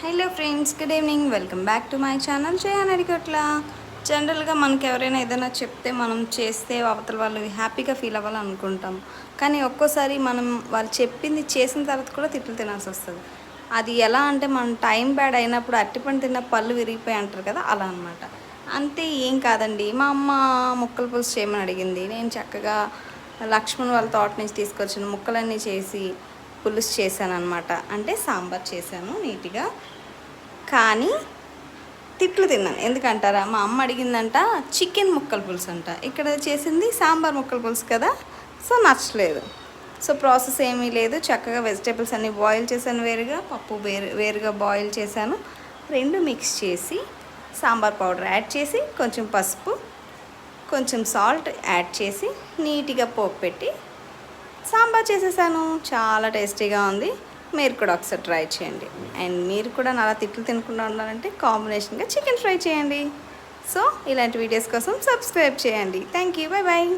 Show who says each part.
Speaker 1: Hello friends, good evening. Welcome back to my channel చేయనడిగట్ల. జనరల్గా మనకి ఎవరైనా ఏదైనా చెప్తే మనం చేస్తే అవతల వాళ్ళు హ్యాపీగా ఫీల్ అవ్వాలనుకుంటాం. కానీ ఒక్కోసారి మనం వాళ్ళు చెప్పింది చేసిన తర్వాత కూడా తిట్లు తినాల్సి వస్తుంది. అది ఎలా అంటే మనం టైం బ్యాడ్ అయినప్పుడు అరటిపండు తిన్న పళ్ళు విరిగిపోయి అంటారు కదా, అలా అనమాట. అంతే, ఏం కాదండి. మా అమ్మ ముక్కల పులుసు చేయమని అడిగింది. నేను చక్కగా లక్ష్మణ్ వాళ్ళ తోట నుంచి తీసుకొచ్చిన ముక్కలన్నీ చేసి పులుసు చేశాను అనమాట. అంటే సాంబార్ చేశాను నీట్గా. కానీ తిట్లు తిన్నాను. ఎందుకంటారా, మా అమ్మ అడిగిందంట చికెన్ ముక్కల పులుసు అంట, ఇక్కడ చేసింది సాంబార్ ముక్కల పులుసు కదా. సో నచ్చలేదు. సో ప్రాసెస్ ఏమీ లేదు, చక్కగా వెజిటేబుల్స్ అన్నీ బాయిల్ చేశాను, వేరుగా పప్పు వేరుగా బాయిల్ చేశాను. రెండు మిక్స్ చేసి సాంబార్ పౌడర్ యాడ్ చేసి కొంచెం పసుపు కొంచెం సాల్ట్ యాడ్ చేసి నీట్గా పోపు పెట్టి సాంబార్ చేసేసాను. చాలా టేస్టీగా ఉంది. మీరు కూడా ఒకసారి ట్రై చేయండి. అండ్ మీరు కూడా అలా తిట్లు తినకుండా ఉండాలంటే కాంబినేషన్గా చికెన్ ఫ్రై చేయండి. సో ఇలాంటి వీడియోస్ కోసం సబ్స్క్రైబ్ చేయండి. Thank you, bye bye.